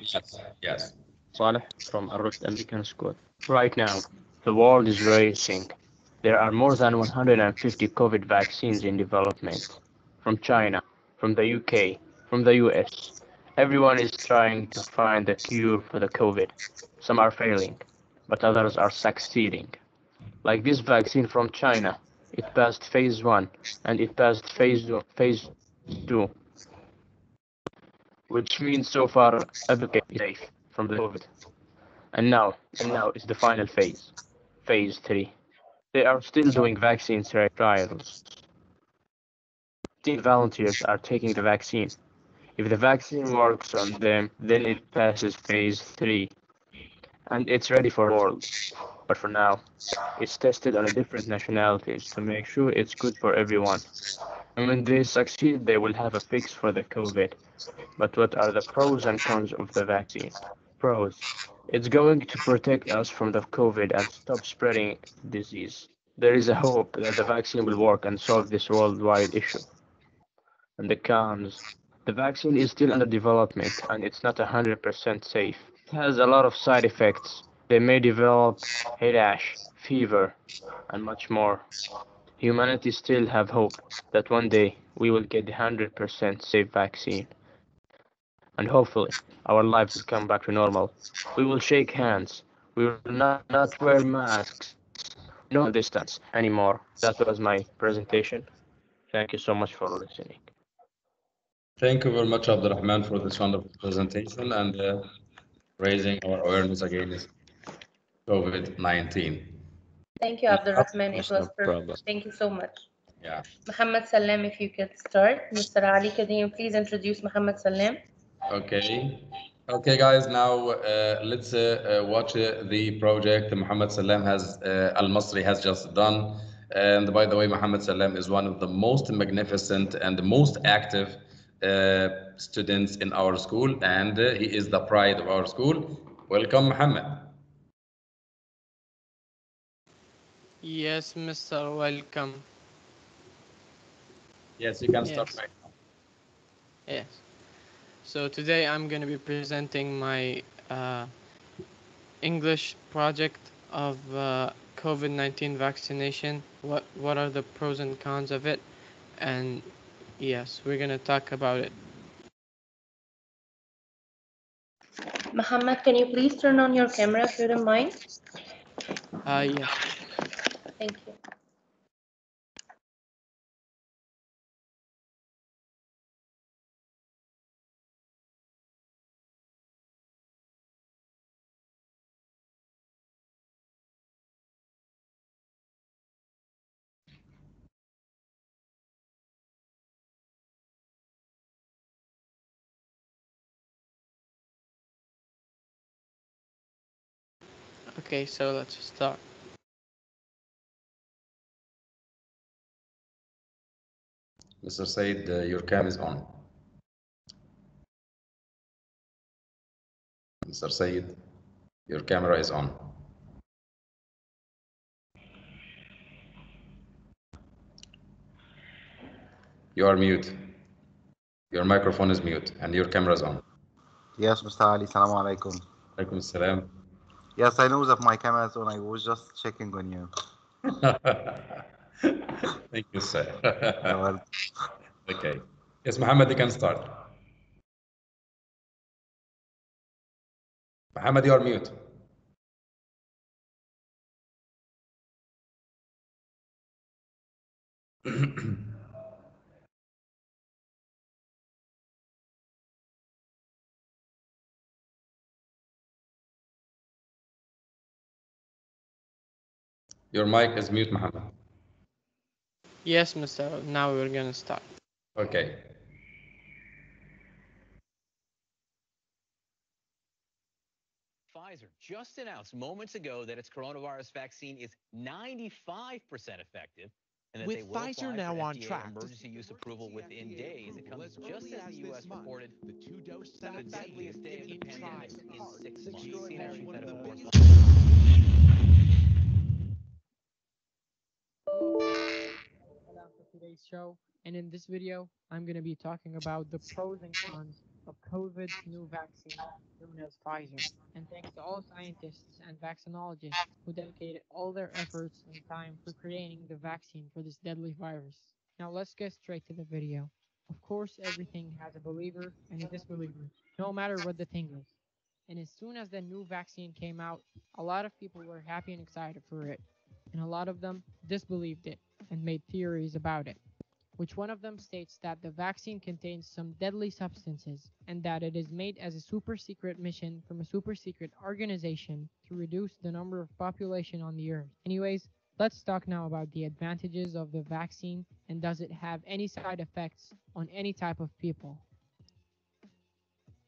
Yes, yes. Saleh from Arusha American School. Right now, the world is racing. There are more than 150 COVID vaccines in development. From China, from the UK, from the US. Everyone is trying to find a cure for the COVID. Some are failing, but others are succeeding. Like this vaccine from China, it passed phase 1 and it passed phase 2, which means so far everyone is safe from the COVID. And now is the final phase, phase 3. They are still doing vaccine trials. 15 volunteers are taking the vaccine. If the vaccine works on them, then it passes phase 3 and it's ready for the world. But for now, it's tested on different nationalities to make sure it's good for everyone. And when they succeed, they will have a fix for the COVID. But what are the pros and cons of the vaccine? Pros. It's going to protect us from the COVID and stop spreading disease. There is a hope that the vaccine will work and solve this worldwide issue. And the cons. The vaccine is still under development and it's not 100% safe. It has a lot of side effects. They may develop head rash, fever, and much more. Humanity still have hope that one day we will get the 100% safe vaccine. And hopefully our lives will come back to normal. We will shake hands. We will not wear masks. No social distance anymore. That was my presentation. Thank you so much for listening. Thank you very much, Abdelrahman, for this wonderful presentation and raising our awareness against COVID-19. Thank you, Now, Abdelrahman. It Yes, was no problem. perfect. Thank you so much. yeah, Mohamad Salam, if you could start. Mr. Ali, can you please introduce Mohamad Salam? okay. Okay, guys, now let's watch the project Muhammad Salam has, Al Masri has just done. And by the way, Muhammad Salam is one of the most magnificent and the most active students in our school, and he is the pride of our school. Welcome, Muhammad. Yes, Mr. Welcome. Yes, you can start Yes, right now. yes. So today I'm going to be presenting my English project of COVID-19 vaccination. What are the pros and cons of it? And yes, we're going to talk about it. Mohammed, can you please turn on your camera if you don't mind? Yes. Thank you. Okay, so let's start. Mr. Said, your cam is on. Mr. Said, your camera is on. You are mute. Your microphone is mute and your camera is on. Yes, Mr. Ali, salam alaikum. Alaikum salam. Yes, I know that my camera is on. I was just checking on you. Thank you, sir. Well, Okay. Yes, Muhammad, you can start. Muhammad, you are mute. Your mic is mute, Muhammad. Yes, Mr. Now we're going to start. Okay. Pfizer just announced moments ago that its coronavirus vaccine is 95% effective. And that With they will Pfizer apply now for on FDA track to emergency use approval within days. It comes just as the U.S. reported the two-dose the deadliest day of the pandemic in 6 months. Salam for today's show, and in this video, I'm going to be talking about the pros and cons of COVID's new vaccine, known as Pfizer, and thanks to all scientists and vaccinologists who dedicated all their efforts and time for creating the vaccine for this deadly virus. Now let's get straight to the video. Of course, everything has a believer and a disbeliever, no matter what the thing is. And as soon as the new vaccine came out, a lot of people were happy and excited for it, and a lot of them disbelieved it and made theories about it, which one of them states that the vaccine contains some deadly substances and that it is made as a super secret mission from a super secret organization to reduce the number of population on the earth. Anyways, let's talk now about the advantages of the vaccine and does it have any side effects on any type of people.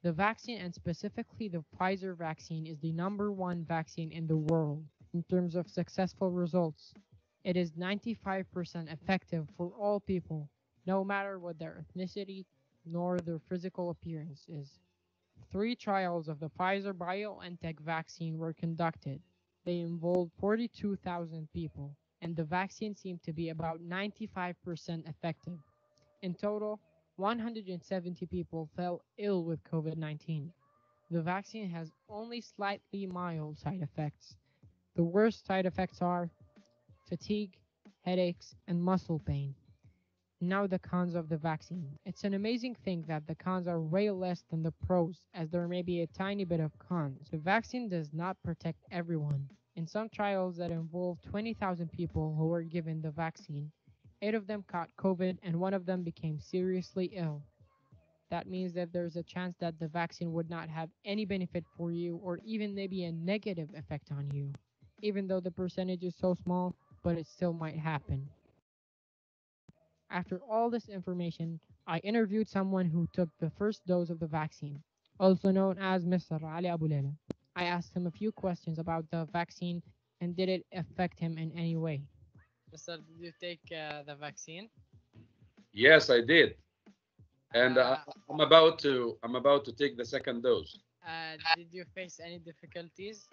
The vaccine, and specifically the Pfizer vaccine, is the #1 vaccine in the world in terms of successful results. It is 95% effective for all people, no matter what their ethnicity nor their physical appearance is. 3 trials of the Pfizer BioNTech vaccine were conducted. They involved 42,000 people, and the vaccine seemed to be about 95% effective. In total, 170 people fell ill with COVID-19. The vaccine has only slightly mild side effects. The worst side effects are fatigue, headaches, and muscle pain. Now the cons of the vaccine. It's an amazing thing that the cons are way less than the pros, as there may be a tiny bit of cons. The vaccine does not protect everyone. In some trials that involved 20,000 people who were given the vaccine, 8 of them caught COVID and 1 of them became seriously ill. That means that there's a chance that the vaccine would not have any benefit for you or even maybe a negative effect on you, even though the percentage is so small, but it still might happen. After all this information, I interviewed someone who took the first dose of the vaccine, also known as Mr. Ali Abu Layla. I asked him a few questions about the vaccine and did it affect him in any way. Mr. Did you take the vaccine? Yes, I did, and Uh, I'm about to take the second dose. did you face any difficulties?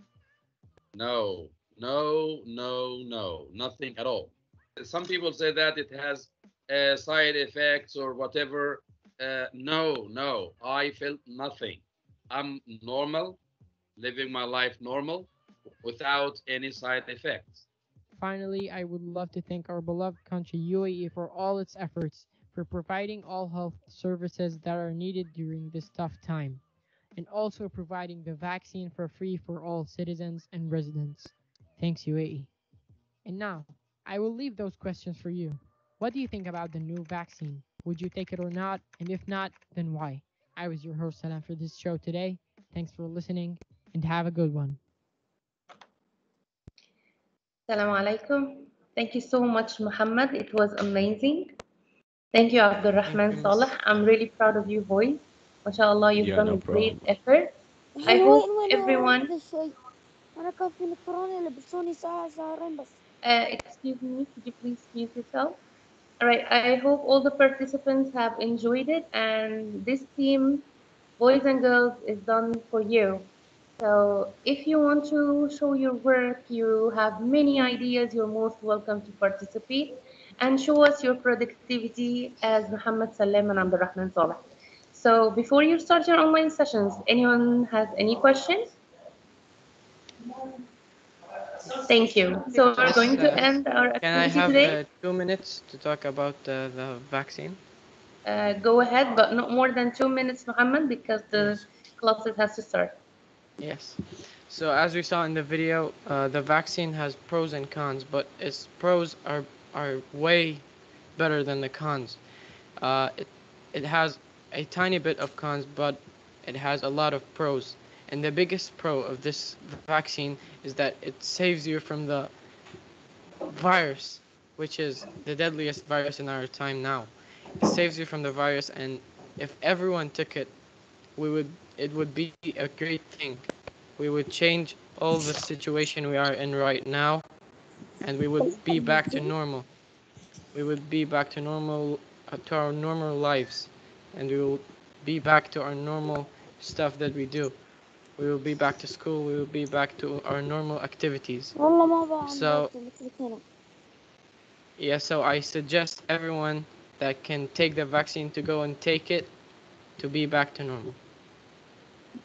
No, no, no, no, nothing at all. Some people say that it has side effects or whatever. No, no, I felt nothing. I'm normal, living my life normal, without any side effects. Finally, I would love to thank our beloved country UAE for all its efforts for providing all health services that are needed during this tough time, and also providing the vaccine for free for all citizens and residents. Thanks, UAE. And now, I will leave those questions for you. What do you think about the new vaccine? Would you take it or not? And if not, then why? I was your host, Salam, for this show today. Thanks for listening, and have a good one. Salam alaikum. Thank you so much, Mohammed. It was amazing. Thank you, Abdelrahman Thank you. Saleh. I'm really proud of you, boys. MashaAllah, you've Yeah, done no a great problem. effort. I احنا hope وين everyone, هذا الشيء انا كان فيني كورونا لبسوني ساعة شهرين بس excuse me, could you please mute yourself? All right, I hope all the participants have enjoyed it, and this team, boys and girls, is done for you. So if you want to show your work, you have many ideas, you're most welcome to participate and show us your productivity as Muhammad Salam and Abdurrahman Saleh. So before you start your online sessions, anyone has any questions? Thank you. So we're Yes, going to end our can I activity have today. 2 minutes to talk about the vaccine? Go ahead, but not more than 2 minutes, Muhammad, because the Yes. classes has to start. Yes. So as we saw in the video, the vaccine has pros and cons, but its pros are way better than the cons. It has a tiny bit of cons, but it has a lot of pros. And the biggest pro of this vaccine is that it saves you from the virus, which is the deadliest virus in our time now. It saves you from the virus, and if everyone took it, it would be a great thing. We would change all the situation we are in right now, and we would be back to normal. We would be back to our normal lives, and we will be back to our normal stuff that we do. We will be back to school. We will be back to our normal activities. والله ما بعرف So مثلك هنا yeah, so I suggest everyone that can take the vaccine to go and take it. to be back to normal.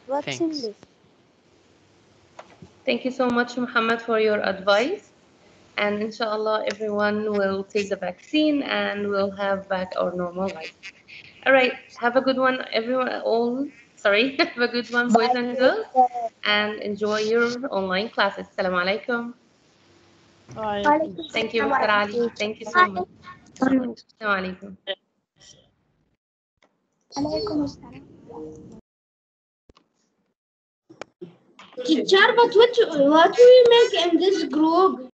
What's Thanks. English? Thank you so much, Muhammad, for your advice. And inshallah, everyone will take the vaccine and we'll have back our normal life. All right. Have a good one, everyone. Sorry. Have a good one, boys and girls. And enjoy your online classes. Assalamu alaikum. Thank you, Mr. Ali. Thank you so much. Assalamu alaikum. Teacher, but what we make in this group?